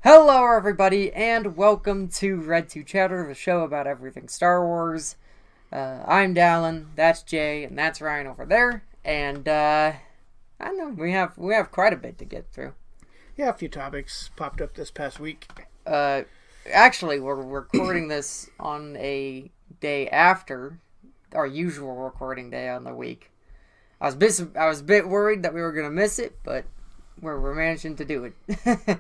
Hello, everybody, and welcome to Red 2 Chatter, the show about everything Star Wars. I'm Dallin, that's Jay, and that's Ryan over there. And I don't know, we have quite a bit to get through. Yeah, a few topics popped up this past week. Actually, we're recording this on a day after our usual recording day on the week. I was a bit worried that we were gonna miss it, but we're managing to do it.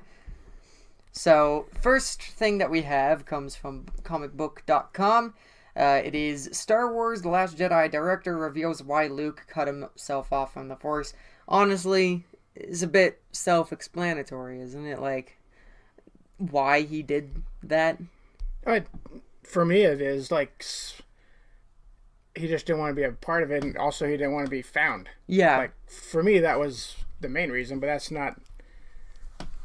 So, first thing that we have comes from comicbook.com. It is Star Wars The Last Jedi director reveals why Luke cut himself off from the Force. Honestly, it's a bit self-explanatory, isn't it? Like, why he did that? For me, it is like he just didn't want to be a part of it, and also he didn't want to be found. Yeah. Like, for me, that was the main reason, but that's not.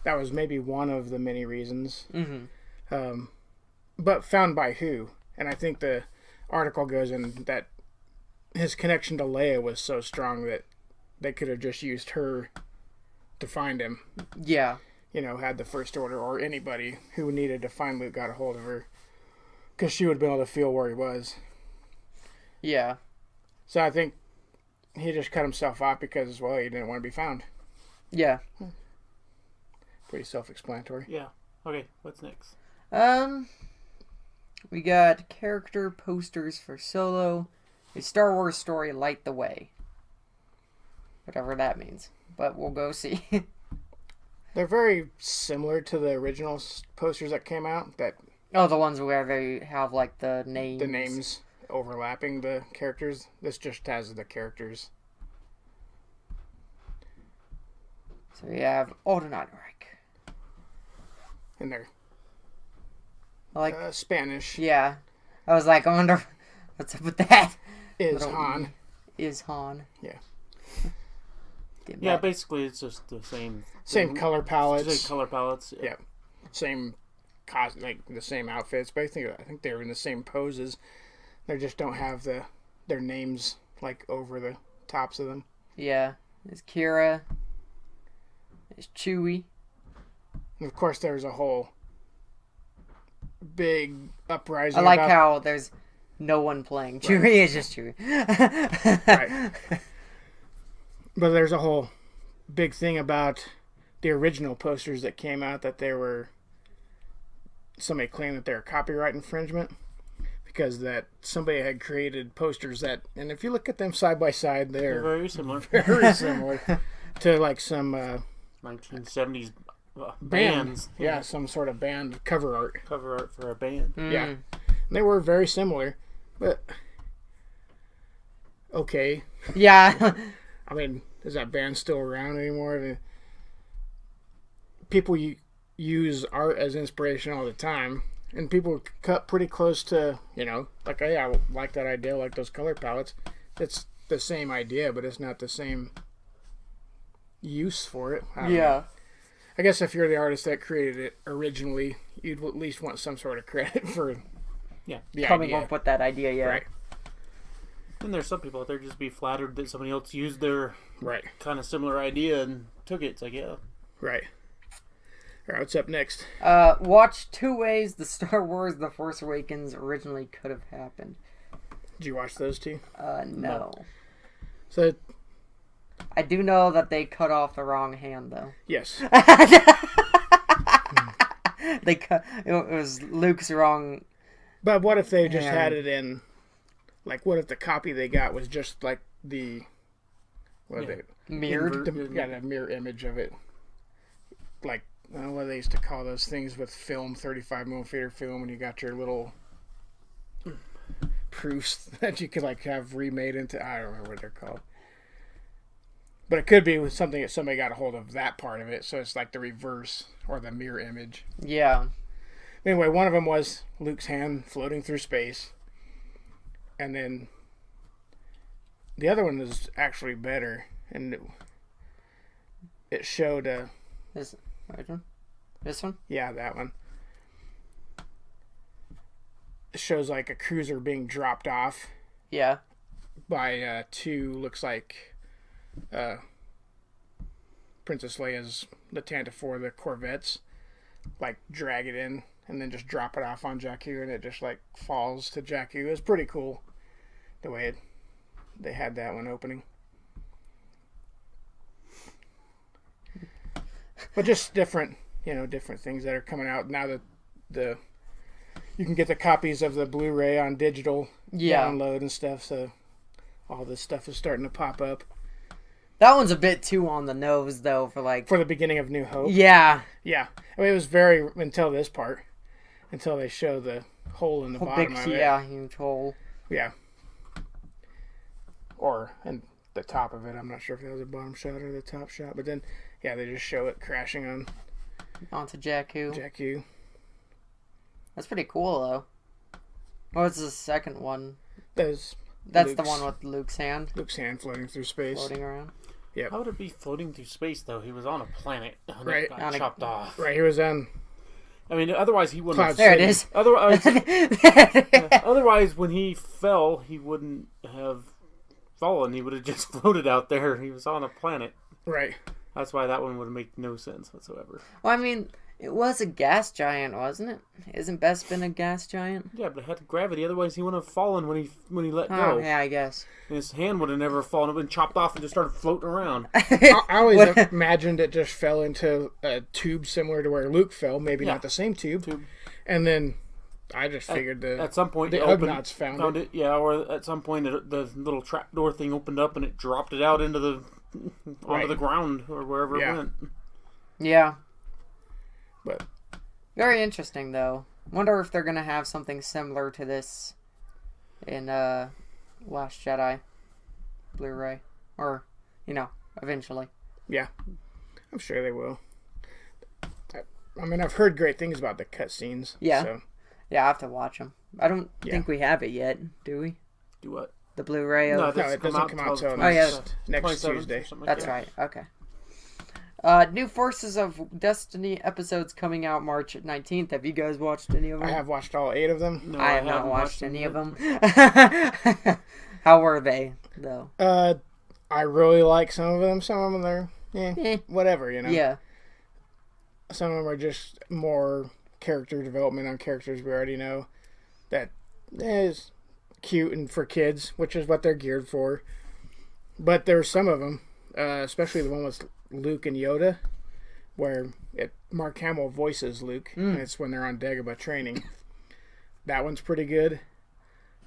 That was maybe one of the many reasons. Mm-hmm. But found by who? And I think the article goes in that his connection to Leia was so strong that they could have just used her to find him. Yeah. You know, had the First Order or anybody who needed to find Luke got a hold of her. Because she would have been able to feel where he was. Yeah. So I think he just cut himself off because, well, he didn't want to be found. Yeah. Pretty self-explanatory. Yeah. Okay, what's next? We got character posters for Solo. A Star Wars story, Light the Way. Whatever that means. But we'll go see. They're very similar to the original posters that came out. Oh, the ones where they have, like, the names. The names overlapping the characters. This just has the characters. So we have Alden Ehrenreich. And they're Like Spanish. Yeah. I was like, I wonder what's up with that. Is Han. Is Han. Yeah. Yeah, basically it's just the same. Same color palettes. Same color palettes. Yeah. Same, like the same outfits. But I think they're in the same poses. They just don't have their names like over the tops of them. Yeah. There's Kira. There's Chewie. And of course, there's a whole big uprising. I like how there's no one playing. Chewie is just Chewie. Right. But there's a whole big thing about the original posters that came out that somebody claimed that they were copyright infringement because that somebody had created posters that, and if you look at them side by side, they're very similar. Very similar to like some 1970s bands. Yeah, some sort of band cover art. Cover art for a band. Yeah. And they were very similar, but okay. Yeah. I mean, is that band still around anymore? I mean, people use art as inspiration all the time, and people cut pretty close to, like, hey, I like that idea, like those color palettes. It's the same idea, but it's not the same use for it. I don't know. I guess if you're the artist that created it originally, you'd at least want some sort of credit for the coming idea. up with that idea. Yeah. Right. And there's some people out there just be flattered that somebody else used their Right. kind of similar idea and took it. It's like, yeah. Right. All right, what's up next? Watch two ways the Star Wars The Force Awakens originally could have happened. Did you watch those two? No. So, I do know that they cut off the wrong hand, though. yes. It was Luke's wrong. But what if they just hand. had it in, like, what if the copy they got was just like the, Mirrored? got a mirror image of it. Like, what they used to call those things with film, 35mm film, and you got your little proofs that you could, like, have remade into, I don't remember what they're called. But it could be with something that somebody got a hold of that part of it, so it's like the reverse or the mirror image. Yeah. Anyway, one of them was Luke's hand floating through space. And then the other one is actually better. And it showed This one? This one? Yeah, that one. It shows like a cruiser being dropped off. Yeah. By two, looks like Princess Leia's the Tantive 4, the Corvettes. like drag it in and then just drop it off on Jakku, and it just like falls to Jakku. It was pretty cool the way they had that one opening. But just different things that are coming out now that you can get the copies of the Blu-ray on digital download and stuff. So all this stuff is starting to pop up. That one's a bit too on the nose, though, for the beginning of New Hope. Yeah. Yeah. I mean, it was very until this part, until they show the hole in the bottom of it. Yeah, huge hole. Yeah. And the top of it. I'm not sure if that was a bottom shot or the top shot, but then they just show it crashing onto Jakku. That's pretty cool, though. What's the second one? That's the one with Luke's hand. Luke's hand floating through space. Floating around. Yeah. How would it be floating through space, though? He was on a planet. And right. It got chopped off. Right, he was on... I mean, otherwise he wouldn't have... There it is. Otherwise, when he fell, he wouldn't have fallen. He would have just floated out there. He was on a planet. Right. That's why that one would make no sense whatsoever. Well, I mean, it was a gas giant, wasn't it? Isn't Bespin a gas giant? Yeah, but it had gravity. Otherwise, he wouldn't have fallen when he let go. Oh, yeah, I guess. And his hand would have never fallen. It would have been chopped off and just started floating around. I always imagined it just fell into a tube similar to where Luke fell. Maybe not the same tube. And then I just figured at some point the Ugnaughts found it. Yeah, or at some point the little trapdoor thing opened up and it dropped it out into onto the ground or wherever it went. Yeah. But very interesting, though. Wonder if they're gonna have something similar to this in Last Jedi Blu-ray, or eventually. Yeah, I'm sure they will. I mean, I've heard great things about the cutscenes. Yeah. So. Yeah, I have to watch them. I don't think we have it yet, do we? Do what? The Blu-ray of... No, it doesn't come out until next Tuesday. That's right. Okay. New Forces of Destiny episodes coming out March 19th. Have you guys watched any of them? I have watched all 8 of them. No, I have not watched any of them. How were they, though? I really like some of them. Some of them they're whatever, Yeah. Some of them are just more character development on characters we already know. That is cute and for kids, which is what they're geared for. But there's some of them, especially the one with Luke and Yoda, where Mark Hamill voices Luke, and it's when they're on Dagobah training. That one's pretty good.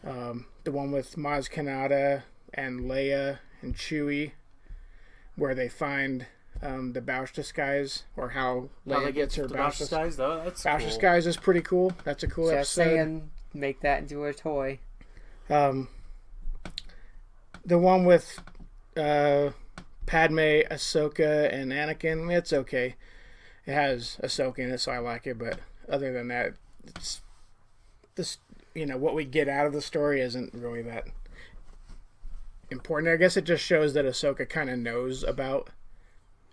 The one with Maz Kanata and Leia and Chewie, where they find the Bausch disguise, or how Leia gets her Bausch disguise. Though that's Bausch disguise is pretty cool. That's a cool Just episode. saying, make that into a toy. The one with Padme, Ahsoka, and Anakin, it's okay. It has Ahsoka in it, so I like it. But other than that, it's this. What we get out of the story isn't really that important. I guess it just shows that Ahsoka kind of knows about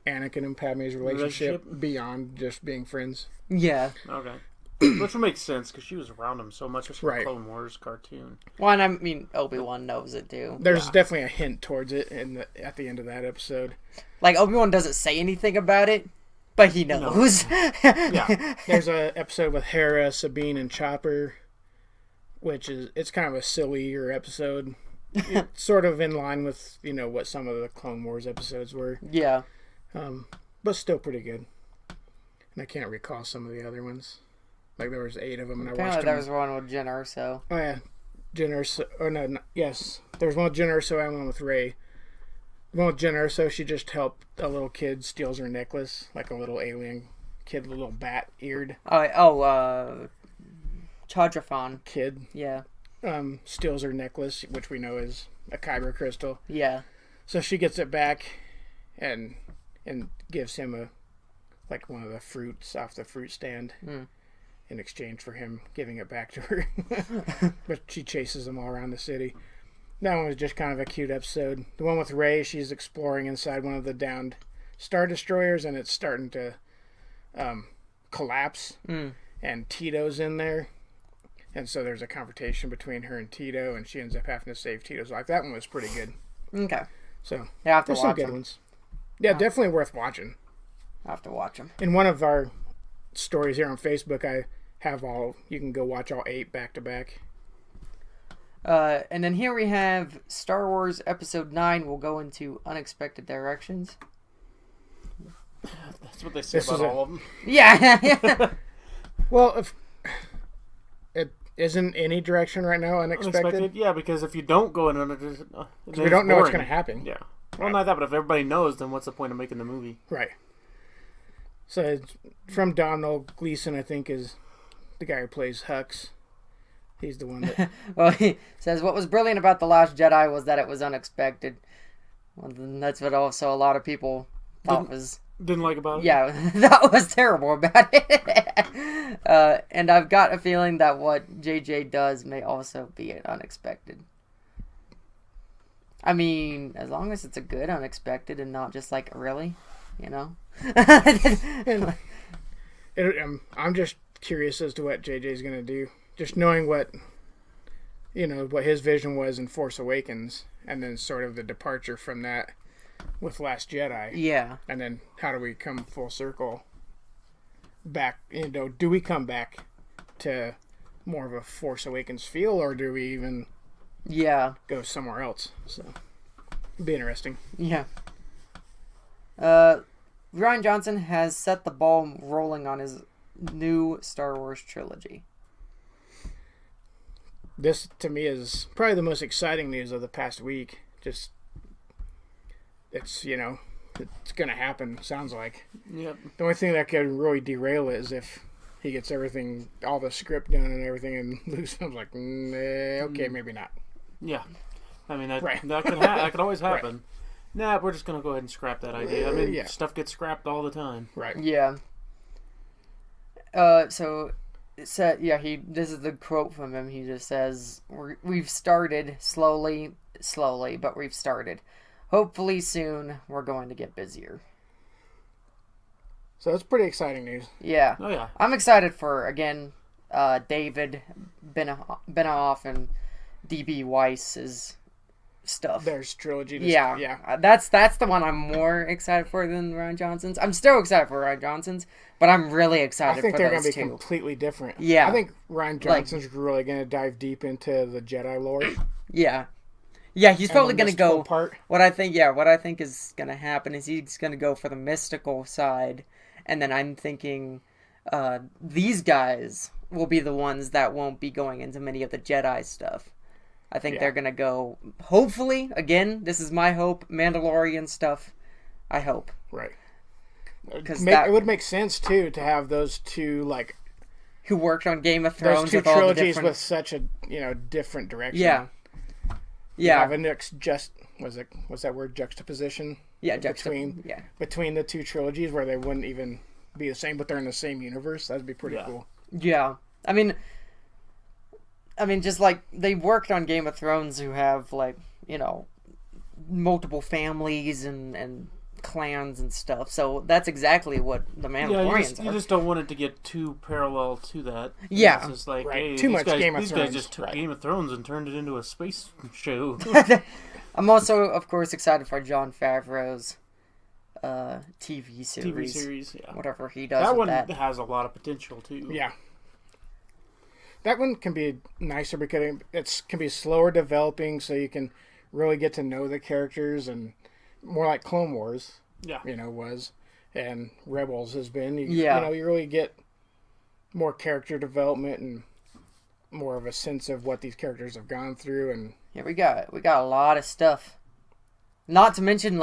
Anakin and Padme's relationship beyond just being friends. Yeah. Okay. Which will make sense because she was around him so much. It's from the Clone Wars cartoon. Well, and I mean, Obi-Wan knows it too. There's definitely a hint towards it at the end of that episode. Like, Obi-Wan doesn't say anything about it, but he knows. Yeah. There's an episode with Hera, Sabine, and Chopper, it's kind of a sillier episode. It's sort of in line with, what some of the Clone Wars episodes were. Yeah. But still pretty good. And I can't recall some of the other ones. Like, there was 8 of them, and I watched them. There was one with Jyn Erso. Oh, yeah. Jyn Erso. Oh, no. Yes. There was one with Jyn Erso and one with Rey. The one with Jyn Erso, she just helped a little kid, steals her necklace. Like a little alien kid, a little bat-eared. Chadrafon. Kid. Yeah. Steals her necklace, which we know is a kyber crystal. Yeah. So she gets it back and gives him one of the fruits off the fruit stand. In exchange for him giving it back to her. But she chases them all around the city. That one was just kind of a cute episode. The one with Rey, she's exploring inside one of the downed Star Destroyers, and it's starting to collapse. And Tito's in there. And so there's a confrontation between her and Tito, and she ends up having to save Tito's life. That one was pretty good. Okay. So I have to there's watch some good ones. Yeah, definitely worth watching. I have to watch them. In one of our stories here on Facebook, I have all. You can go watch all 8 back to back. And then here we have Star Wars Episode 9 will go into unexpected directions. That's what they say about all of them. Yeah. Well, if it isn't any direction right now unexpected. Yeah, because if you don't go in on it, we don't know what's going to happen. Yeah. Well, not that, but if everybody knows, then what's the point of making the movie? Right. So it's from Donald Gleason, I think, is the guy who plays Hux. He's the one that... Well, he says, what was brilliant about The Last Jedi was that it was unexpected. Well, then that's what also a lot of people thought was... Didn't like about it? Yeah, that was terrible about it. And I've got a feeling that what JJ does may also be unexpected. I mean, as long as it's a good unexpected and not just like, really? You know? I'm just curious as to what JJ's going to do. Just knowing what his vision was in Force Awakens, and then sort of the departure from that with Last Jedi. Yeah. And then how do we come full circle back? Do we come back to more of a Force Awakens feel, or do we even go somewhere else? So it'd be interesting. Yeah. Rian Johnson has set the ball rolling on his new Star Wars trilogy. This, to me, is probably the most exciting news of the past week. Just, it's going to happen, sounds like. Yep. The only thing that could really derail it is if he gets everything, all the script done and everything, and Lucasfilm's like, okay, maybe not. Yeah. I mean, that Right. that could always happen. Right. Nah, we're just going to go ahead and scrap that idea. I mean, stuff gets scrapped all the time. Right. Yeah. So it said, this is the quote from him. He just says, "We've started slowly, but we've started. Hopefully soon we're going to get busier." So it's pretty exciting news. Yeah. Oh, yeah. I'm excited for, again, David Benioff and D.B. Weiss's stuff. There's trilogy. That's the one I'm more excited for than Rian Johnson's. I'm still excited for Rian Johnson's, but I'm really excited for those two. I think they're going to be completely different. Yeah. I think Rian Johnson's really going to dive deep into the Jedi lore. Yeah. Yeah, he's probably going to go... part. What I think is going to happen is he's going to go for the mystical side, and then I'm thinking these guys will be the ones that won't be going into many of the Jedi stuff. I think they're going to go, hopefully, again, this is my hope, Mandalorian stuff, I hope. Right. It would make sense, too, to have those two, who worked on Game of Thrones those two with all the trilogies different... with such a, different direction. Yeah. Yeah. Have a what's that word, juxtaposition? Yeah, between the two trilogies where they wouldn't even be the same, but they're in the same universe. That'd be pretty cool. Yeah. I mean, just like they worked on Game of Thrones, who have multiple families and clans and stuff. So that's exactly what the Mandalorians are. You just don't want it to get too parallel to that. Yeah. It's just like, right. hey, Too much Game of these Thrones. guys just took Game of Thrones and turned it into a space show. I'm also, of course, excited for Jon Favreau's TV series. Yeah. Whatever he does That with one that. has a lot of potential, too. Yeah. That one can be nicer because it can be slower developing, so you can really get to know the characters, and more like Clone Wars, was, and Rebels has been. You really get more character development and more of a sense of what these characters have gone through. And yeah, we got a lot of stuff. Not to mention,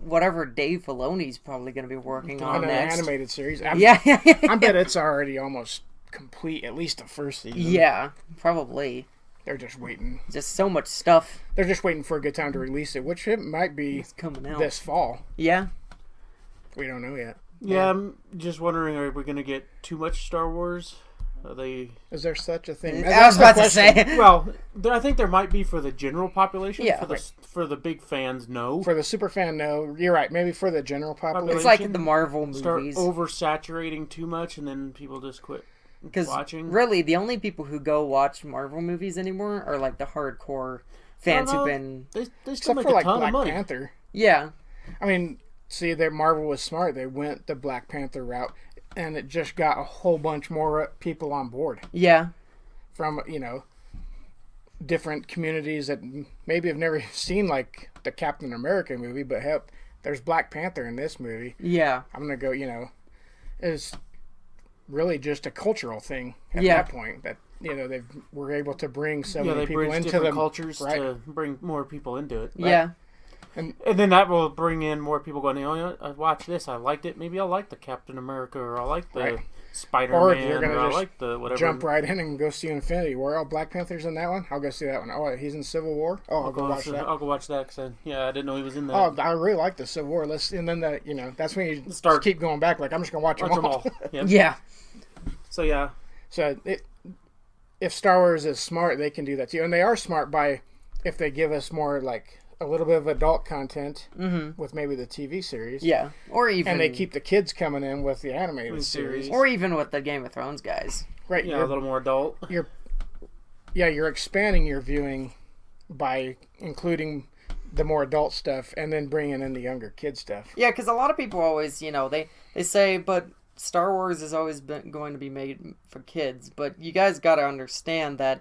whatever Dave Filoni's probably going to be working on next. An animated series. I bet it's already almost complete, at least the first season. Yeah, probably. They're just waiting. Just so much stuff. They're just waiting for a good time to release it, which it might be coming out this fall. Yeah. We don't know yet. Yeah, I'm just wondering, are we going to get too much Star Wars? Is there such a thing? I was about to say. Well, I think there might be for the general population. Yeah. For the big fans, no. For the super fan, no. You're right. Maybe for the general population. It's like the Marvel movies. Start oversaturating too much, and then people just quit watching. Really, the only people who go watch Marvel movies anymore are the hardcore fans who've been... They still except make for a ton Black of money. Panther. Yeah. I mean, see, Marvel was smart. They went the Black Panther route. and it just got a whole bunch more people on board Yeah. from, different communities that maybe have never seen like the Captain America movie, but hell, there's Black Panther in this movie. Yeah. I'm gonna go, it's really just a cultural thing at Yeah. that point that they were able to bring so Yeah, many they people bridge into different the cultures right. to bring more people into it. Yeah. And then that will bring in more people going, I watched this, I liked it, maybe I'll like the Captain America, or I'll like the Right. Spider-Man, Or you're gonna or I just like the whatever. jump right in and go see Infinity War. Oh, Black Panther's in that one? I'll go see that one. Oh, he's in Civil War? Oh, I'll go watch that. I'll go watch that because I didn't know he was in that. Oh, I really like the Civil War. And then that's when you Start- keep going back. Like, I'm just gonna watch them all. Yep. Yeah. So yeah, So if Star Wars is smart, they can do that too, and they are smart if they give us more like a little bit of adult content with maybe the TV series. Yeah. Or even. And they keep the kids coming in with the animated series. Or even with the Game of Thrones guys. Right. a little more adult. You're expanding your viewing by including the more adult stuff and then bringing in the younger kid stuff. Yeah, because a lot of people always, they say, but Star Wars has always been going to be made for kids. But you guys got to understand that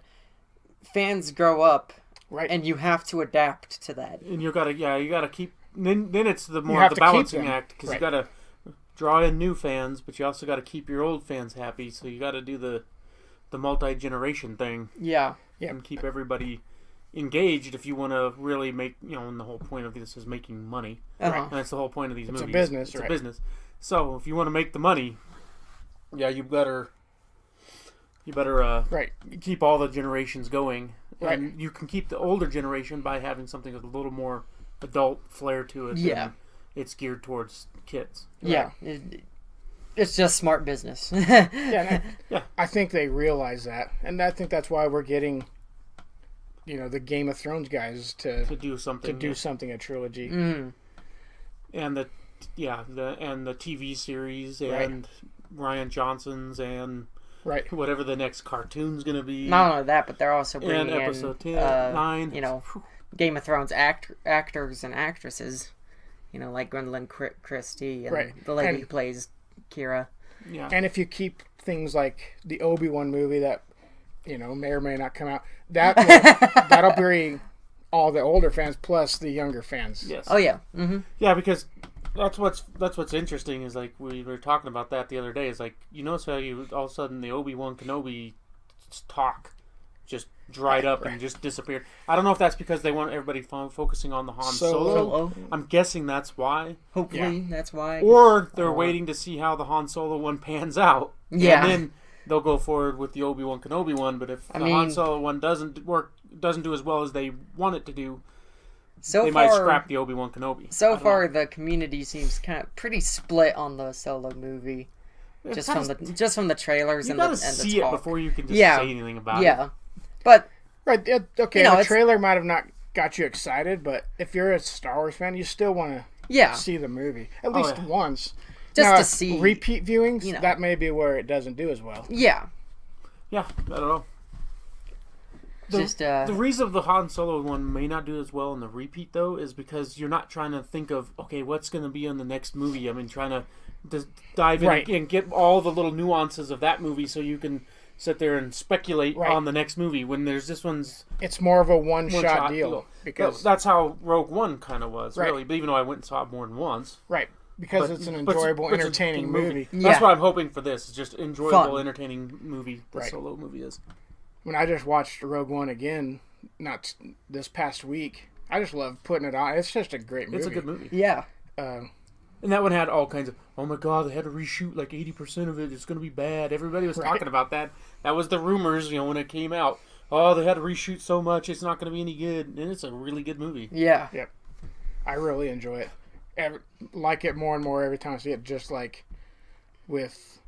fans grow up, Right. and you have to adapt to that. And you gotta keep. Then it's the more have of the to keep balancing them. act because Right. you gotta draw in new fans, but you also gotta keep your old fans happy. So you gotta do the multi-generation thing Yeah. and keep everybody engaged if you want to really make, and the whole point of this is making money. Uh-huh. And that's the whole point of these It's a movies. business, It's right. a business. So if you want to make the money, you better Right. keep all the generations going. Right. And you can keep the older generation by having something with a little more adult flair to it. Yeah. And it's geared towards kids. Yeah. It's just smart business. Yeah. I think they realize that, and I think that's why we're getting, the Game of Thrones guys to do something. a trilogy. And the TV series Right. and Ryan Johnson's and Right. whatever the next cartoon's gonna be. Not only that, but they're also and bringing episode in 9. Game of Thrones actors and actresses. Like Gwendolyn Christie and Right. the lady And- who plays Kira. Yeah. And if you keep things like the Obi-Wan movie that may or may not come out, that'll bring all the older fans plus the younger fans. Yes. Oh yeah. Mm-hmm. Yeah, because that's what's interesting is like we were talking about that the other day. Is like notice how all of a sudden the Obi-Wan Kenobi talk just dried up and just disappeared. I don't know if that's because they want everybody focusing on the Han Solo. I'm guessing that's why. Hopefully that's why. Or they're waiting to see how the Han Solo one pans out. Yeah. And then they'll go forward with the Obi-Wan Kenobi one. But if the Han Solo one doesn't do as well as they want it to do, they might scrap the Obi-Wan Kenobi. So far, the community seems kind of pretty split on the Solo movie. Just from the trailers and the talk. You gotta see it before you can just Yeah. say anything about it. Yeah. But Right. Okay. You know, the it's- trailer might have not got you excited, but if you're a Star Wars fan, you still want yeah, to see the movie at least once. just Now, to see. repeat viewings. That may be where it doesn't do as well. Yeah. Yeah, I don't know. The reason the Han Solo one may not do as well in the repeat, though, is because you're not trying to think of, okay, what's going to be in the next movie. I mean, trying to just dive in and get all the little nuances of that movie so you can sit there and speculate on the next movie when there's this one's... It's more of a one-shot deal. Because that's how Rogue One kind of was, Right. really. But even though I went and saw it more than once. Right. Because it's an enjoyable, it's a entertaining movie. Yeah. That's what I'm hoping for this. It's just enjoyable, Fun. entertaining movie. The Solo movie is. When I just watched Rogue One again, not this past week, I just love putting it on. It's just a great movie. It's a good movie. Yeah. And that one had all kinds of, oh my god, they had to reshoot like 80% of it. It's going to be bad. Everybody was talking about that. That was the rumors, when it came out. Oh, they had to reshoot so much. It's not going to be any good. And it's a really good movie. Yeah. Yep. I really enjoy it. Like it more and more every time I see it, just like with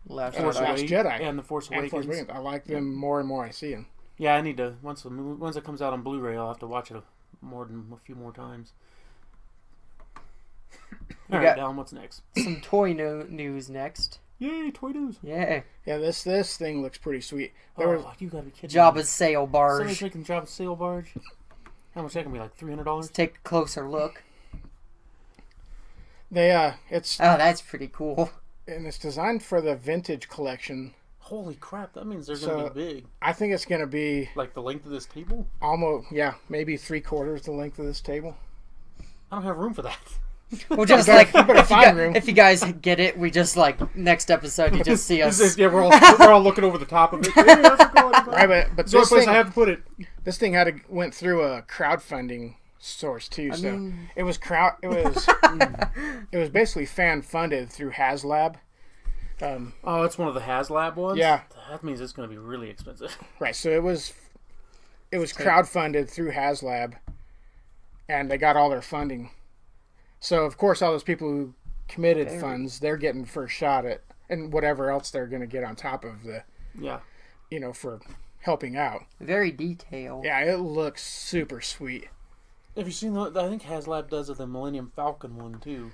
Last Force Jedi. Jedi and The Force and Awakens. Force Awakens. I like them more and more I see them. Yeah, I need to, once it comes out on Blu-ray, I'll have to watch it a few more times. All right, Dallin, what's next? Some toy news next. Yay, toy news. Yeah. Yeah, this thing looks pretty sweet. You gotta be kidding me. Jabba's sail barge. Somebody's making Jabba's sail barge? How much that can be, like $300? Let's take a closer look. It's Oh, that's pretty cool. and it's designed for the vintage collection. Holy crap! That means they're gonna be big. I think it's gonna be Like the length of this table. almost maybe 3/4 the length of this table. I don't have room for that. We'll just like find room. if you guys get it, we just like next episode you just see us. Yeah, we're all looking over the top of it. Hey, how's it going? Right, but It's the only this place thing, I have to put it. this thing went through a crowdfunding source too. I So mean- it was it was basically fan funded through HasLab. Oh, it's one of the HasLab ones. Yeah. That means it's going to be really expensive. Right, so it was crowdfunded through HasLab, and they got all their funding. So of course, all those people who committed funds, they're getting first shot at, and whatever else they're going to get on top of the, Yeah. for helping out. Very detailed. Yeah, it looks super sweet. Have you seen the? I think HasLab does the Millennium Falcon one too.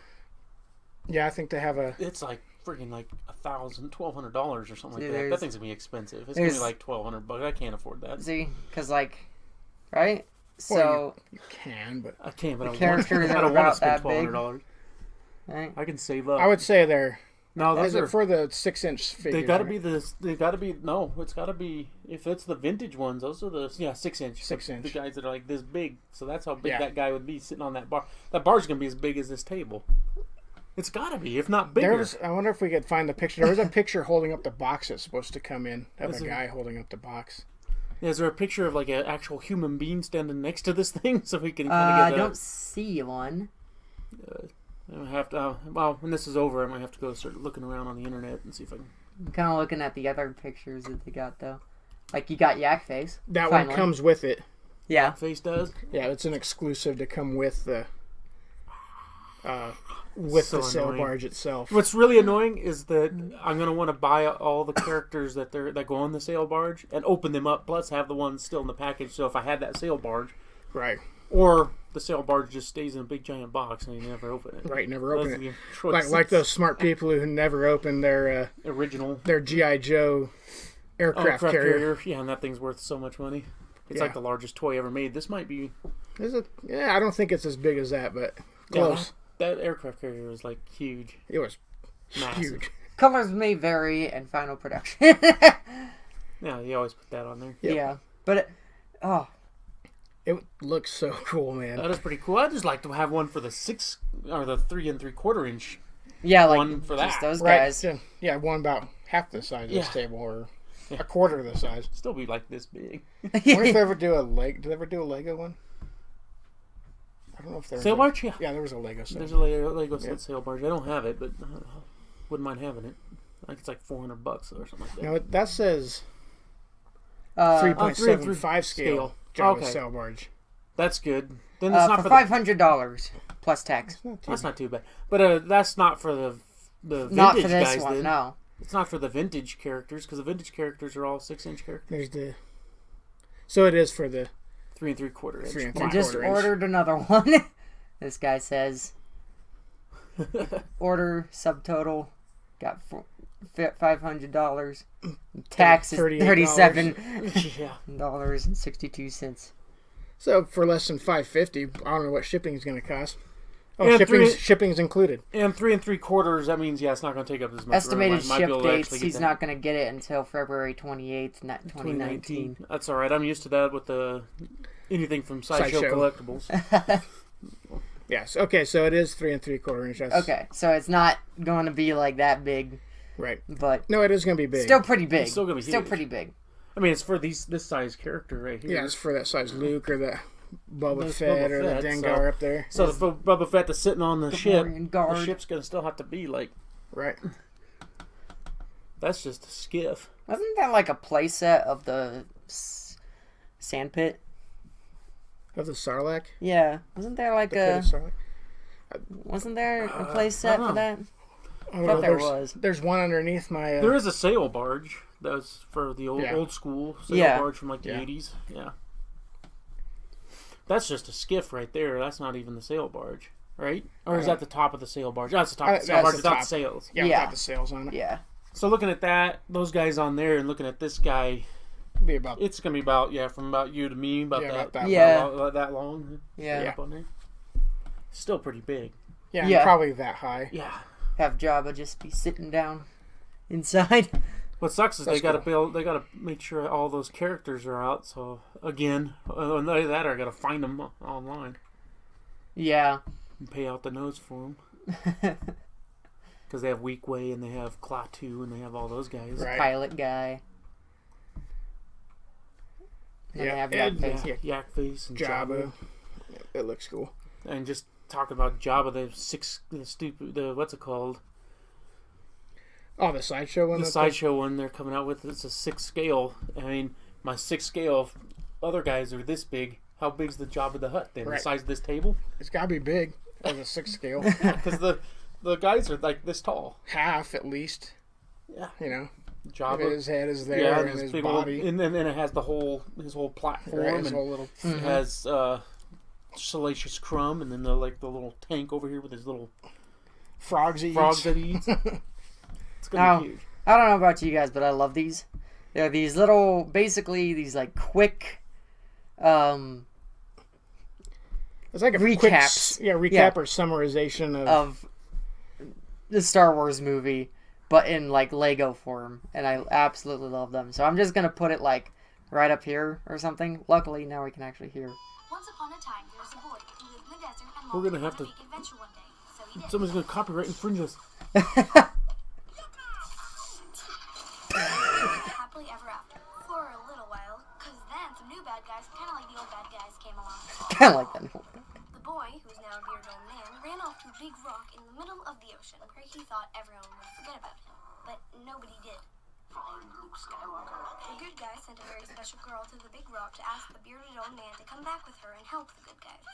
Yeah, I think they have a. It's like freaking like $1,200 or something like Yeah, that. That thing's gonna be expensive. It's gonna be like $1,200. I can't afford that. See, because like, right? So Well, you can, but I can't. But The I characters don't are want to about spend that big. $1,200. right? I can save up. I would say they're. No, those Is are it for the 6-inch figures? They gotta right? be this. They gotta be no. It's gotta be if it's the vintage ones. Those are the 6-inch. 6-inch. The guys that are like this big. So that's how big Yeah. that guy would be sitting on that bar. That bar's gonna be as big as this table. It's gotta be, if not bigger. I wonder if we could find the picture. There was a picture holding up the box that's supposed to come in of Is a it- guy holding up the box. Is there a picture of like an actual human being standing next to this thing so we can I kind of get don't see one. I have to. Well, when this is over, I might have to go start looking around on the internet and see if I can. I'm kind of looking at the other pictures that they got though. Like you got Yak Face. That finally. one comes with it. Yeah. Face does. Yeah, it's an exclusive to come with the So the sail annoying. barge itself. What's really annoying is that I'm gonna want to buy all the characters that go on the sail barge and open them up, plus have the ones still in the package. So if I had that sail barge, Right, or the sail barge just stays in a big giant box and you never open it. right. Never open Those are it. your choices. Like those smart people who never open their original GI Joe aircraft craft carrier. Yeah, and that thing's worth so much money. It's Yeah. like the largest toy ever made. This might be Is it? Yeah, I don't think it's as big as that, but yeah, close. that aircraft carrier was like huge, It was massive. huge. Colors may vary in final production. Yeah, you always put that on there. Yep. Yeah. But It looks so cool, man. That is pretty cool. I just like to have one for the 6 or the 3 3/4 inch. yeah, like One for just that. those Right? guys. Yeah, one about half the size of this Yeah. table, or a quarter of the size. Still be like this big. I wonder if they ever do a Lego. Did they ever do a Lego one? I don't know if there was Sail a- barge? Yeah. Yeah, there was a Lego set. There's a Lego Yeah. sail barge. I don't have it, but wouldn't mind having it. I think it's like $400 or something like that. No, that says Uh, 3.75 scale Jabba Okay. sail barge. That's good. Then it's not for for $500 plus tax. It's not too that's bad. not too bad. But that's not for the vintage Not for this guys. one, Then no. it's not for the vintage characters because the vintage characters are all 6-inch characters, There's the. So it is for the 3 3/4 inch. 3 and I 3/4 just inch. ordered another one. This guy says, order subtotal, got $500. Tax is $38. $37.62. So for less than $5.50, I don't know what shipping is going to cost. Oh, And shipping's included. And 3 3/4. That means it's not going to take up as much Estimated room. I might be ship able to dates, actually get he's that. not going to get it until February 28th, 2019. That's all right. I'm used to that with anything from Sideshow Sideshow. Collectibles. Yes. Okay. So it is 3 3/4 inch. That's, Okay, so it's not going to be like that big, Right. but No, it is going to be big. still pretty big. It's still gonna be huge. pretty big. I mean, it's for this size character right here. Yeah, it's for that size Luke or the Boba Those Fett Boba or the Fett, Dengar up there. So the Boba Fett that's sitting on the ship, Gamorrean guard. the ship's gonna still have to be like Right. that's just a skiff. Wasn't that like a playset of the sand pit? Of the Sarlacc. Yeah, wasn't there like The pit of Sarlacc. wasn't there a I playset don't for know. that? Oh, thought there there's, was. There's one underneath my. There is a sail barge that's for the Yeah. old school sail Yeah. barge from like the Yeah. 80s. Yeah, that's just a skiff right there. That's not even the sail barge, right? Or is that the top of the sail barge? That's the top of the sail that's barge the without top. sails. Yeah, Yeah. without the sails on it. Yeah. So looking at that, those guys on there, and looking at this guy, Be about. it's gonna be about from about you to me, about Yeah, that, about that Yeah. about that long. Yeah. Up on there. Still pretty big. Yeah, Yeah. probably that high. Yeah. Have Jabba just be sitting down inside. What sucks is That's they gotta cool. build. They gotta make sure all those characters are out. So again, not only that, I gotta find them online Yeah. and pay out the nose for them because they have Weak Way and they have Klaatu and they have all those guys. Right. Pilot guy. And Yeah, they have and- Yak Face. Yeah, Yak Face and Jabba. It looks cool. And just talking about Jabba, the what's it called? Oh, the sideshow one. The sideshow one they're coming out with. It's a 6 scale. I mean, my 6 scale. Other guys are this big. How big's the Jabba the Hutt then? Right. The size of this table? It's got to be big as a 6 scale. Because the guys are like this tall. Half at least. Yeah. You know, Jabba. his head is there Yeah, and and his big body. old, and then it has his whole platform Right, his and whole little. it has Salacious Crumb and then the little tank over here with his little Frogs he frogs eats. that he eats. It's gonna Now, be huge. I don't know about you guys, but I love these. They're these little, basically these like quick, It's like a quick recaps. recap Yeah. or summarization of the Star Wars movie, but in like Lego form, and I absolutely love them. So I'm just gonna put it like right up here or something. Luckily, now we can actually hear. Once upon a time, there was a boy who lived in the desert and We're wanted gonna have to to- make adventure one day. So he did. Someone's gonna copyright infringe us. Happily ever after. For a little while, because then some new bad guys, kind of like the old bad guys, came along. Kind of like that. The boy, who's now a bearded old man, ran off to a big rock in the middle of the ocean where he thought everyone would forget about him. But nobody did. The good guy sent a very special girl to the big rock to ask the bearded old man to come back with her and help the good guys.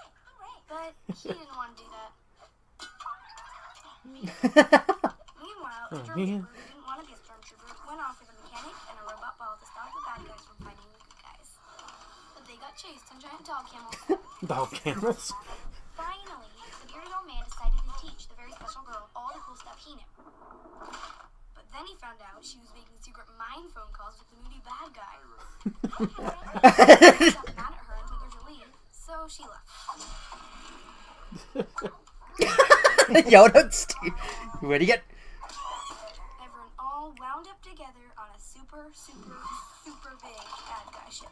But he didn't want to do that. Meanwhile, a stormtrooper man. who didn't want to be a stormtrooper went off with a mechanic and a robot ball to stop the bad guys from fighting the good guys. But they got chased on giant dog camels. Dog camels. Finally, the bearded old man decided to teach the very special girl all the cool stuff he knew. But then he found out she was making secret mind phone calls with the moody bad guy. He got mad at her and told her to leave, so she left. Yoda, what do you get? Everyone all wound up together on a super, super, super big bad guy ship.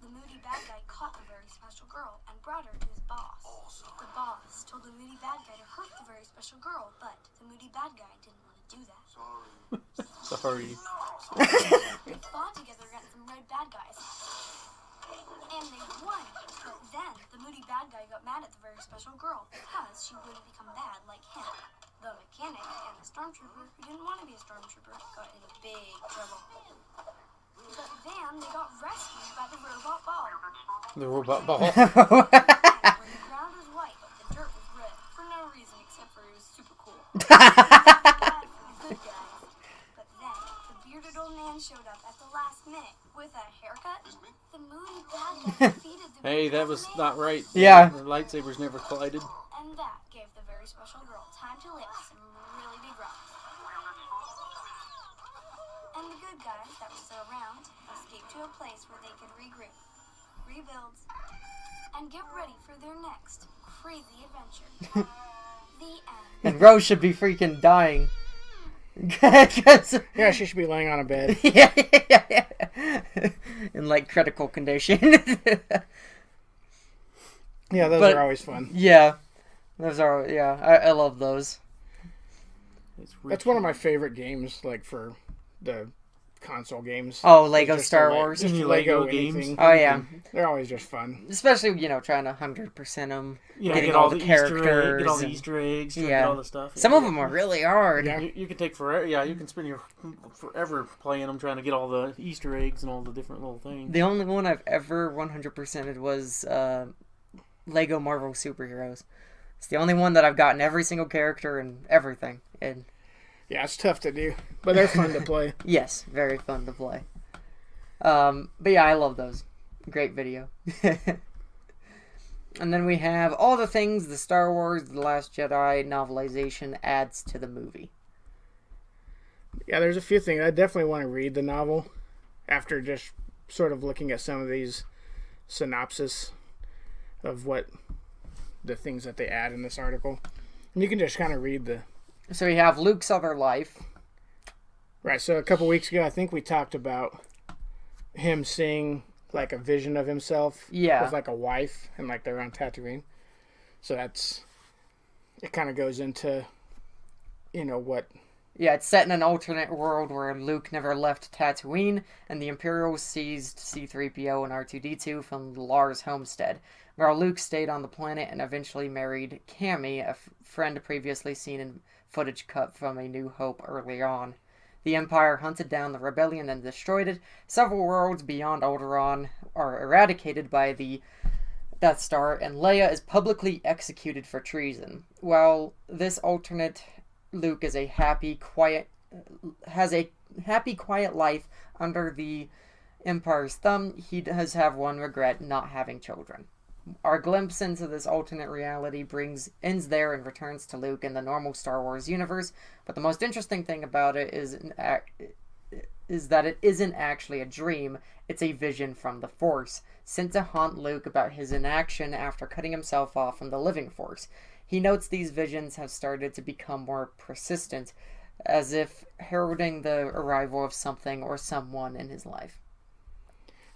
The moody bad guy caught the very special girl and brought her to his boss. The boss told the moody bad guy to hurt the very special girl, but the moody bad guy didn't want to do that. Sorry. They fought together against some red bad guys. And they won. But then the moody bad guy got mad at the very special girl because she wouldn't become bad like him. The mechanic and the stormtrooper who didn't want to be a stormtrooper got in big trouble. But then they got rescued by the robot ball. The robot ball. When the ground was white, the dirt was red. For no reason except for it was super cool. Bad for the good guys. But then the bearded old man showed up at the last minute with a haircut. The moody bad guy defeated the Hey, moody that old was man. not right. Yeah. The lightsabers never collided. And that gave the very special girl time to lift some really big rocks. And the good guys that were still around escaped to a place where they could regroup, rebuild, and get ready for their next crazy adventure. The end. And Rose should be freaking dying. 'Cause- Yeah, she should be laying on a bed. yeah. In like critical condition. Yeah, those But- are always fun. Yeah. Those are, yeah, I love those. It's That's one of my favorite games, like for the console games. Oh, Lego Just Star the Wars. Just Any Lego Lego games? anything. Oh, yeah. They're always just fun. Especially, trying to 100% them. Yeah, getting get all all the the Easter eggs, characters get all the and- Easter eggs, Yeah. get all the stuff. Some of them are really hard. Yeah. You can take forever. Yeah, you can spend your forever playing them, trying to get all the Easter eggs and all the different little things. The only one I've ever 100%ed was Lego Marvel Superheroes. It's the only one that I've gotten every single character and everything. And Yeah, it's tough to do, but they're fun to play. yes, very fun to play. But yeah, I love those. Great video. And then we have all the things the Star Wars The Last Jedi novelization adds to the movie. Yeah, there's a few things. I definitely want to read the novel after just sort of looking at some of these synopsis of what the things that they add in this article. And you can just kind of read the So you have Luke's other life. Right. So a couple weeks ago, I think we talked about him seeing like a vision of himself with like a wife, and like they're on Tatooine. So it kind of goes into, what. Yeah, it's set in an alternate world where Luke never left Tatooine, and the Imperials seized C-3PO and R2-D2 from Lars' homestead, while Luke stayed on the planet and eventually married Cammy, a friend previously seen in footage cut from A New Hope early on. The Empire hunted down the rebellion and destroyed it. Several worlds beyond Alderaan are eradicated by the Death Star, and Leia is publicly executed for treason. While this alternate Luke is has a happy, quiet life under the Empire's thumb, he does have one regret: not having children. Our glimpse into this alternate reality ends there and returns to Luke in the normal Star Wars universe. But the most interesting thing about it is that it isn't actually a dream; it's a vision from the Force, sent to haunt Luke about his inaction after cutting himself off from the living Force. He notes these visions have started to become more persistent, as if heralding the arrival of something or someone in his life.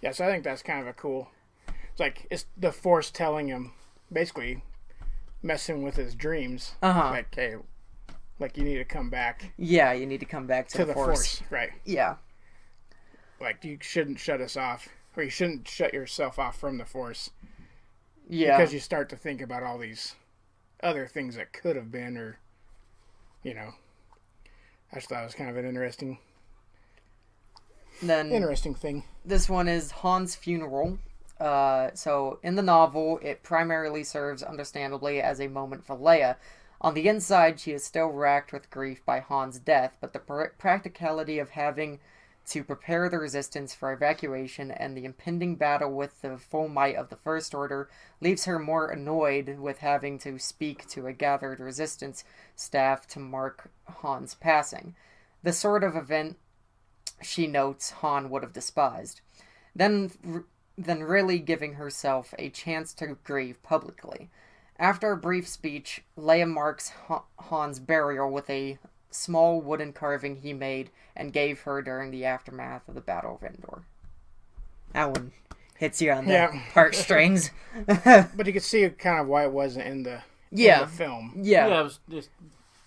Yeah, so I think that's kind of a cool. It's like it's the Force telling him, basically, messing with his dreams. Like, hey, like you need to come back. Yeah, you need to come back to the Force. Right? Yeah. Like you shouldn't shut us off, or you shouldn't shut yourself off from the Force. Yeah. Because you start to think about all these other things that could have been, or I just thought it was kind of an interesting thing. This one is Han's funeral. So in the novel, it primarily serves, understandably, as a moment for Leia. On the inside, she is still racked with grief by Han's death, but the practicality of having to prepare the Resistance for evacuation and the impending battle with the full might of the First Order leaves her more annoyed with having to speak to a gathered Resistance staff to mark Han's passing. The sort of event, she notes, Han would have despised. Then really giving herself a chance to grieve publicly. After a brief speech, Leia marks Han's burial with a small wooden carving he made and gave her during the aftermath of the Battle of Endor. That one hits you on the heartstrings. But you could see kind of why it wasn't in the film. Yeah.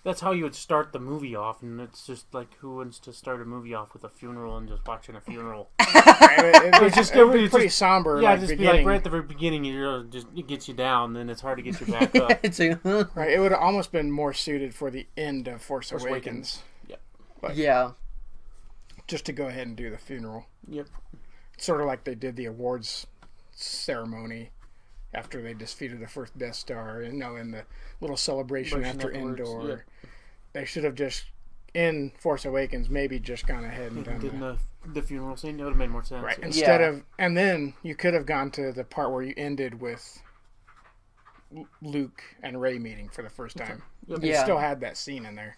That's how you would start the movie off, and it's just like, who wants to start a movie off with a funeral and just watching a funeral? It was pretty somber. Yeah, like, just beginning. be like right at the very beginning, it gets you down, then it's hard to get you back up. Right, it would have almost been more suited for the end of Force Awakens. Yeah. Just to go ahead and do the funeral. Yep. Sort of like they did the awards ceremony after they defeated the first Death Star, in the little celebration after Endor. Yep. They should have just, in Force Awakens, maybe just gone ahead and done the funeral scene. It would have made more sense. Right. Instead of, and then you could have gone to the part where you ended with Luke and Rey meeting for the first time. Yep. You still had that scene in there.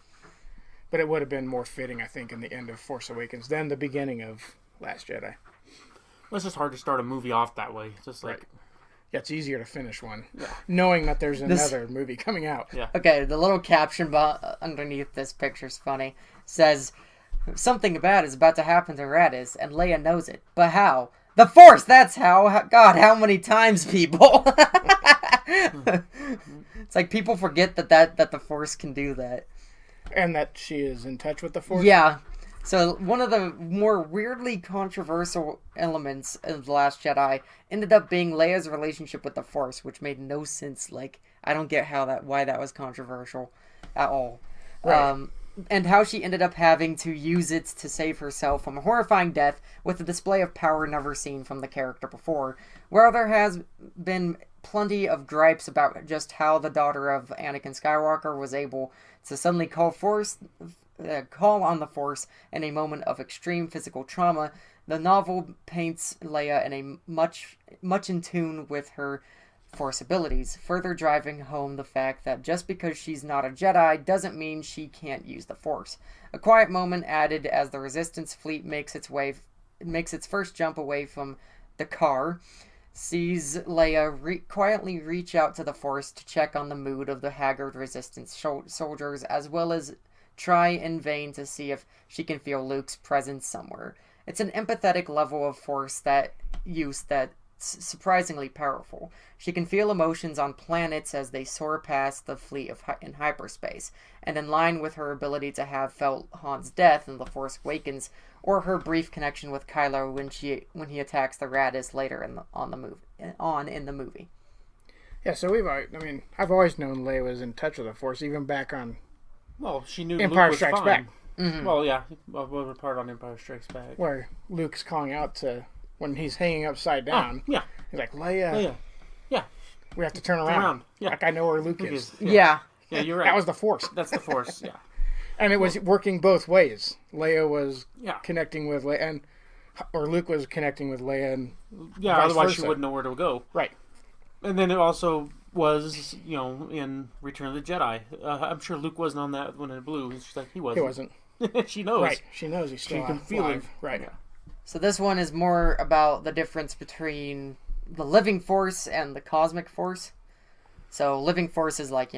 But it would have been more fitting, I think, in the end of Force Awakens than the beginning of Last Jedi. Well, it's just hard to start a movie off that way. It's just like... Right. Yeah, it's easier to finish one, knowing that there's another movie coming out. Yeah. Okay, the little caption underneath this picture's funny. It says, something bad is about to happen to Radis, and Leia knows it. But how? The Force, that's how. God, how many times, people? It's like people forget that the Force can do that. And that she is in touch with the Force? Yeah. So one of the more weirdly controversial elements of The Last Jedi ended up being Leia's relationship with the Force, which made no sense. Like, I don't get why that was controversial at all. Right. And how she ended up having to use it to save herself from a horrifying death with a display of power never seen from the character before. While there has been plenty of gripes about just how the daughter of Anakin Skywalker was able to suddenly call on the Force in a moment of extreme physical trauma, the novel paints Leia in a much in tune with her Force abilities, further driving home the fact that just because she's not a Jedi doesn't mean she can't use the Force. A quiet moment added as the Resistance fleet makes its first jump away from the car. sees Leia quietly reach out to the Force to check on the mood of the haggard Resistance soldiers, as well as try in vain to see if she can feel Luke's presence somewhere. It's an empathetic level of Force that's surprisingly powerful. She can feel emotions on planets as they soar past the fleet in hyperspace, and in line with her ability to have felt Han's death in The Force Awakens, or her brief connection with Kylo when he attacks the Raddus later in the movie. Yeah, so I've always known Leia was in touch with the Force, even back on Well, she knew Empire Luke was Strikes fine. Back. Mm-hmm. Well, yeah, we'll part on Empire Strikes Back. where Luke's calling out to when he's hanging upside down. Yeah, He's like, Leia, oh, yeah, we have to turn around. Yeah. Like, I know where Luke is. Yeah. Yeah, you're right. That was the Force. That's the Force. Yeah, And it was working both ways. Leia was yeah, connecting with Leia, or Luke was connecting with Leia, and yeah. Vice Otherwise, versa. she wouldn't know where to go. right. And then it also was, in Return of the Jedi. I'm sure Luke wasn't on that when it blew. She's like, he He wasn't. wasn't. She knows. Right. She knows he's still She can feel alive. it. Right. Yeah. So this one is more about the difference between the living Force and the cosmic Force. So living Force is like,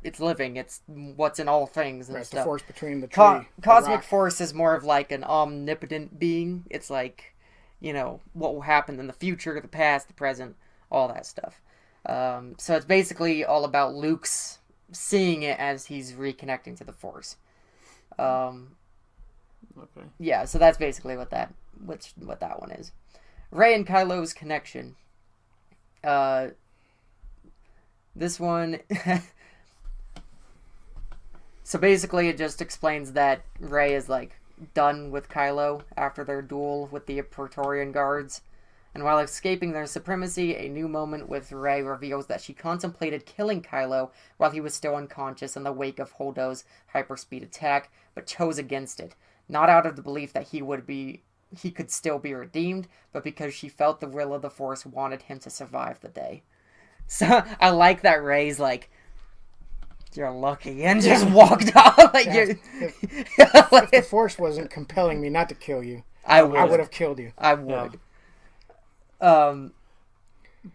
it's living. It's what's in all things and Right. The stuff. Force between the tree. the Cosmic rock. Force is more of like an omnipotent being. It's like, what will happen in the future, the past, the present, all that stuff. So it's basically all about Luke's seeing it as he's reconnecting to the Force. Okay. Yeah, so that's basically what that one is. Rey and Kylo's connection. This one. So basically, it just explains that Rey is done with Kylo after their duel with the Praetorian guards. And while escaping their supremacy, a new moment with Rey reveals that she contemplated killing Kylo while he was still unconscious in the wake of Holdo's hyperspeed attack, but chose against it. Not out of the belief that he could still be redeemed, but because she felt the will of the Force wanted him to survive the day. So I like that Rey's like, you're lucky, and just walked off. If the Force wasn't compelling me not to kill you, I would have killed you. I would. Yeah,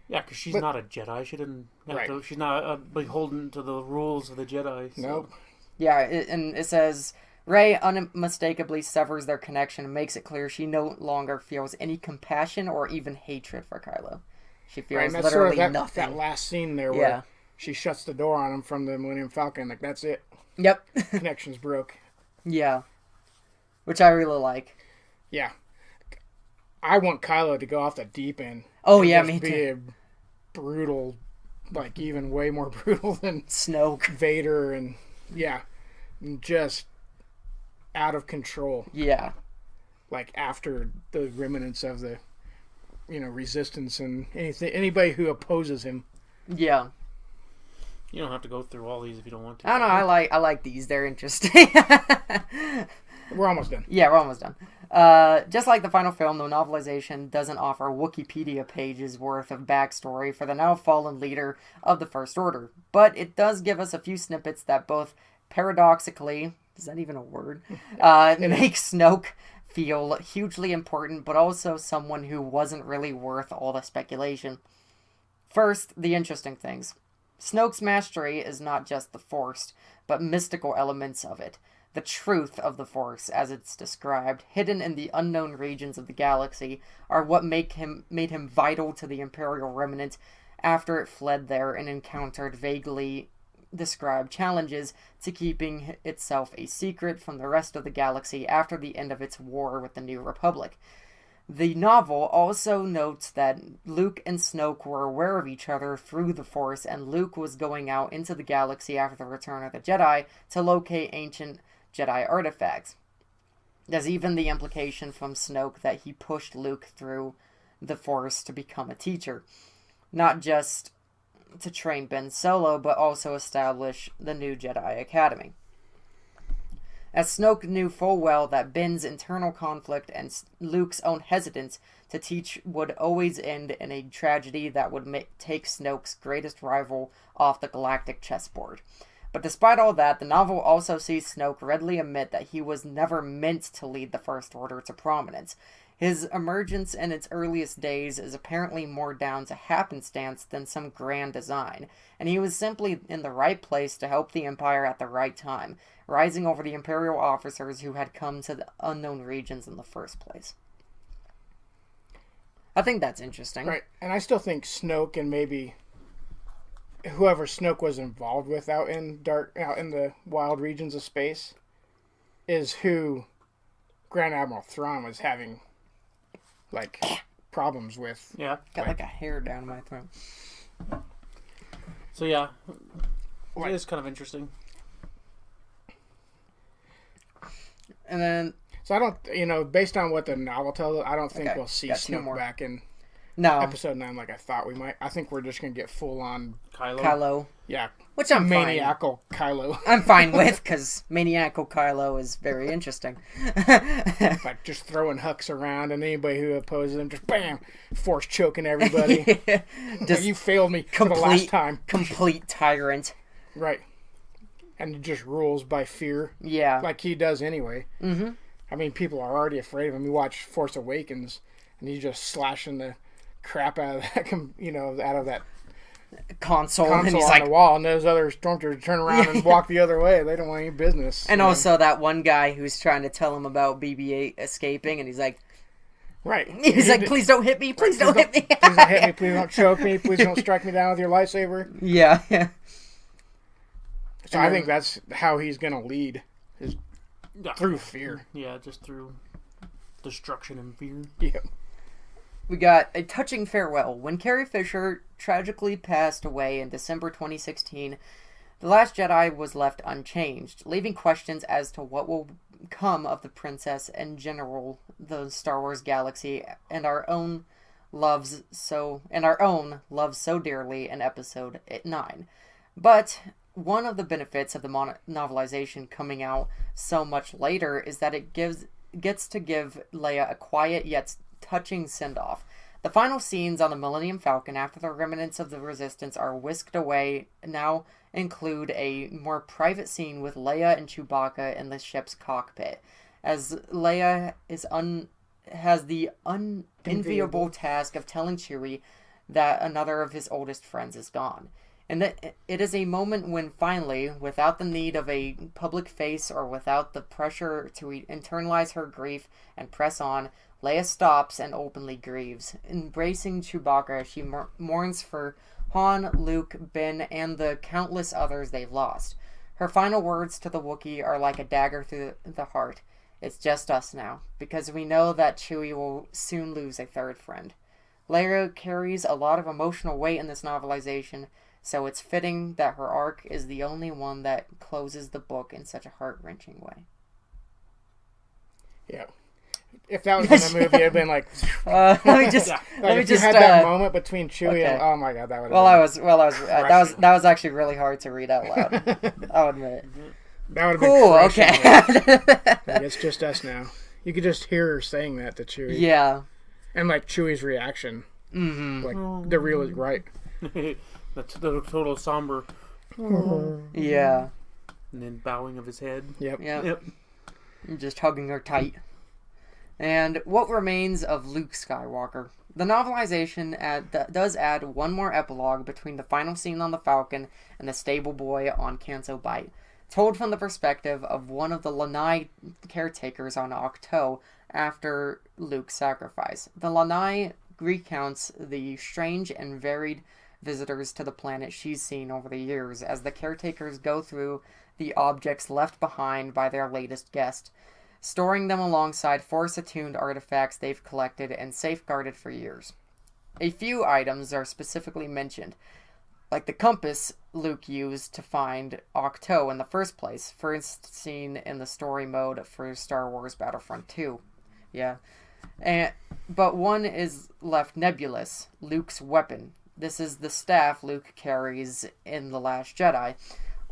because she's not a Jedi. She didn't. Right. She's not beholden to the rules of the Jedi. So. Nope. Yeah, and it says Rey unmistakably severs their connection and makes it clear she no longer feels any compassion or even hatred for Kylo. She feels Right, and that's literally sort of nothing. that last scene there Yeah. where she shuts the door on him from the Millennium Falcon. Like, that's it. Yep. Connection's broke. Yeah. Which I really like. Yeah. I want Kylo to go off the deep end. Oh, and yeah, just me be too. a brutal, even way more brutal than Snoke. Vader, and just out of control. Yeah. After the remnants of the, resistance and anybody who opposes him. Yeah. You don't have to go through all these if you don't want to. I don't know. I like these. They're interesting. We're almost done. Yeah, we're almost done. Just like the final film, the novelization doesn't offer Wikipedia pages worth of backstory for the now fallen leader of the First Order, but it does give us a few snippets that both paradoxically, is that even a word, make Snoke feel hugely important, but also someone who wasn't really worth all the speculation. First, the interesting things. Snoke's mastery is not just the Force, but mystical elements of it. The truth of the Force, as it's described, hidden in the unknown regions of the galaxy, are what made him vital to the Imperial remnant after it fled there and encountered vaguely described challenges to keeping itself a secret from the rest of the galaxy after the end of its war with the New Republic. The novel also notes that Luke and Snoke were aware of each other through the Force, and Luke was going out into the galaxy after the Return of the Jedi to locate ancient Jedi artifacts. There's even the implication from Snoke that he pushed Luke through the Force to become a teacher. Not just to train Ben Solo, but also establish the new Jedi Academy. As Snoke knew full well that Ben's internal conflict and Luke's own hesitance to teach would always end in a tragedy that would take Snoke's greatest rival off the galactic chessboard. But despite all that, the novel also sees Snoke readily admit that he was never meant to lead the First Order to prominence. His emergence in its earliest days is apparently more down to happenstance than some grand design, and he was simply in the right place to help the Empire at the right time, rising over the Imperial officers who had come to the unknown regions in the first place. I think that's interesting. Right, and I still think Snoke and maybe whoever Snoke was involved with out in the wild regions of space is who Grand Admiral Thrawn was having problems with. Yeah. Got like a hair down my throat. So yeah, it is kind of interesting. And then... So I don't, based on what the novel tells us, I don't think we'll see got two Snoke more. back in No. episode 9 like I thought we might. I think we're just going to get full on, Kylo. yeah, Which I'm fine. maniacal Kylo. I'm fine with, because maniacal Kylo is very interesting. Like just throwing hooks around, and anybody who opposes him, just bam, force choking everybody. Just you failed me for the last time. Complete tyrant. Right. And he just rules by fear. Yeah. Like he does anyway. Mm-hmm. I mean, people are already afraid of him. You watch Force Awakens, and he's just slashing the crap out of that, out of that console and he's on like the wall, and those other stormtroopers turn around and walk the other way. They don't want any business. and also that one guy who's trying to tell him about BB-8 escaping, and he's like he's like, please don't hit me, please don't hit me. Please don't hit me, please don't choke me, please don't strike me down with your lightsaber. Yeah. So I think that's how he's gonna lead, is through fear. Yeah, just through destruction and fear. Yeah. We got a touching farewell. When Carrie Fisher tragically passed away in December 2016, The Last Jedi was left unchanged, leaving questions as to what will come of the princess and general, the Star Wars galaxy, and our own loves so dearly in Episode 9. But one of the benefits of the novelization coming out so much later is that it gets to give Leia a quiet yet touching send-off. The final scenes on the Millennium Falcon after the remnants of the Resistance are whisked away now include a more private scene with Leia and Chewbacca in the ship's cockpit, as Leia has the unenviable task of telling Chewie that another of his oldest friends is gone. And that it is a moment when finally, without the need of a public face or without the pressure to internalize her grief and press on, Leia stops and openly grieves, embracing Chewbacca as she mourns for Han, Luke, Ben, and the countless others they've lost. Her final words to the Wookiee are like a dagger through the heart. It's just us now, because we know that Chewie will soon lose a third friend. Leia carries a lot of emotional weight in this novelization, so it's fitting that her arc is the only one that closes the book in such a heart-wrenching way. Yeah. If that was in the movie, it'd been like. Let me just. If you had that moment between Chewie and oh my god, that would. That was actually really hard to read out loud. I'll admit. That would have cool. been Okay. Like, it's just us now. You could just hear her saying that to Chewie. Yeah. And like Chewie's reaction. Mm-hmm. Like the real is right. That's the total somber. Yeah. And then bowing of his head. Yep. Just hugging her tight. And what remains of Luke Skywalker? The novelization does add one more epilogue between the final scene on the Falcon and the stable boy on Canto Bight, told from the perspective of one of the Lanai caretakers on Ahch-To after Luke's sacrifice. The Lanai recounts the strange and varied visitors to the planet she's seen over the years as the caretakers go through the objects left behind by their latest guest, storing them alongside Force-attuned artifacts they've collected and safeguarded for years. A few items are specifically mentioned, like the compass Luke used to find Ahch-To in the first place, first seen in the story mode for Star Wars Battlefront 2. Yeah. But one is left nebulous, Luke's weapon. This is the staff Luke carries in The Last Jedi.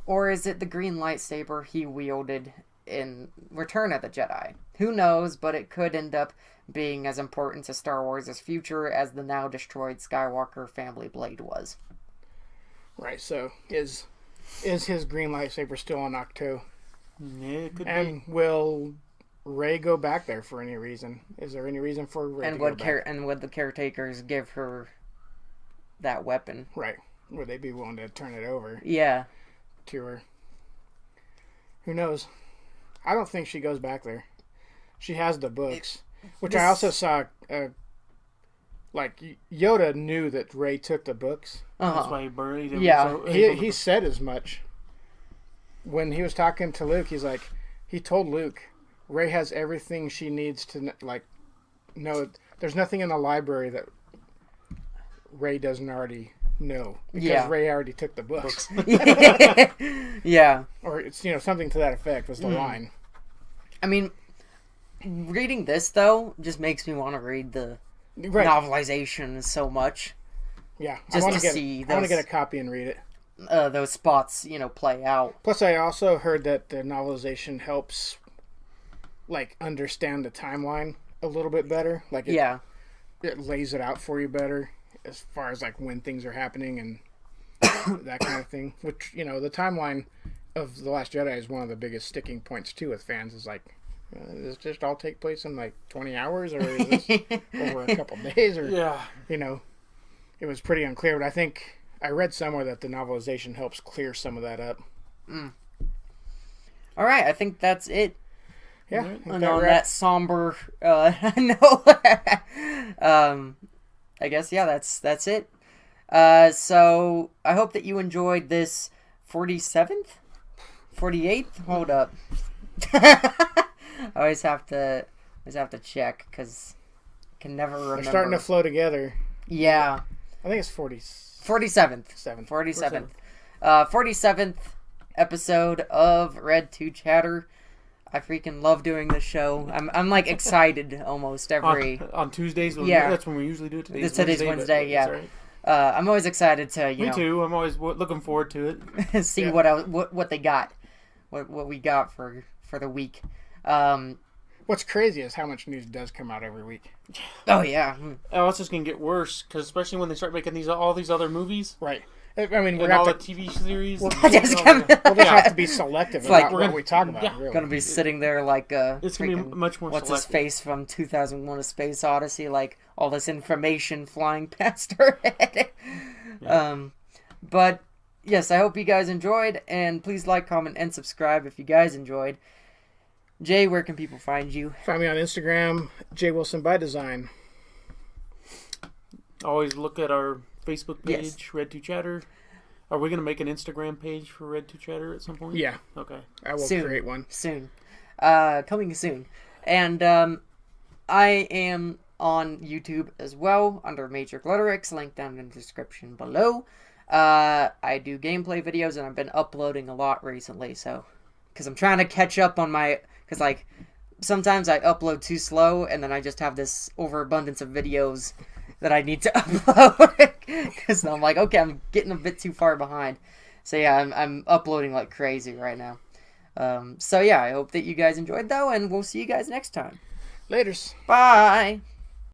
Or is it the green lightsaber he wielded in Return of the Jedi? Who knows, but it could end up being as important to Star Wars' future as the now destroyed Skywalker family blade was. Right, so his is his green lightsaber still on Octo? Yeah, it could And will Rey go back there for any reason? Is there any reason for Rey And to would go back? and would the caretakers give her that weapon? Right. Would they be willing to turn it over Yeah. to her? Who knows? I don't think she goes back there. She has the books, which I also saw. Like Yoda knew that Rey took the books. be. That's why he buried him. Yeah. So He said as much when he was talking to Luke. He's like, he told Luke, Rey has everything she needs to like know. There's nothing in the library that Rey doesn't already know because Yeah. Rey already took the books. Yeah. Or it's something to that effect was the line. I mean, reading this though just makes me want to read the Right. novelization so much. Yeah. Just I want to get see I want to those- get a copy and read it. Those spots, play out. Plus, I also heard that the novelization helps, like, understand the timeline a little bit better. Like, Yeah. it lays it out for you better as far as, like, when things are happening and that kind of thing. Which, the timeline of The Last Jedi is one of the biggest sticking points, too, with fans. Is like, does this just all take place in, like, 20 hours? Or is this over a couple days? Or, Yeah. it was pretty unclear. But I think I read somewhere that the novelization helps clear some of that up. All right, I think that's it. Yeah. And on that somber note, I guess that's it. So I hope that you enjoyed this 47th, 48th. Hold up, I always have to check because I can never remember. They're starting to flow together. Yeah, I think it's 47th. 47th. 47th episode of Red 2 Chatter. I freaking love doing this show. I'm like excited almost every. On Tuesdays, Yeah. That's when we usually do it. Today's Wednesday, but yeah. that's all right. I'm always excited to Me too. I'm always looking forward to it. see Yeah. what they got, what we got for the week. What's crazy is how much news does come out every week. Oh yeah, Oh, it's just gonna get worse because especially when they start making all these other movies Right. I mean, we're and all going the to TV series. We'll and just all come- the- we'll just have to be selective like about we're what gonna- we talk about. yeah. Really. gonna be sitting there like It's gonna be freaking- much more what's his selective. face from 2001: A Space Odyssey, like all this information flying past her head. But yes, I hope you guys enjoyed, and please like, comment, and subscribe if you guys enjoyed. Jay, where can people find you? Find me on Instagram, J Wilson by Design. Always look at our Facebook page, Yes. Red 2 Chatter. Are we gonna make an Instagram page for Red 2 Chatter at some point? Yeah, Okay. I will Soon. create one. Soon. Coming soon. And I am on YouTube as well under Major Glitterix, link down in the description below. I do gameplay videos and I've been uploading a lot recently, so because I'm trying to catch up on because like sometimes I upload too slow and then I just have this overabundance of videos that I need to upload because I'm like, okay, I'm getting a bit too far behind. So yeah, I'm uploading like crazy right now. So yeah, I hope that you guys enjoyed though, and we'll see you guys next time. Laters. Bye!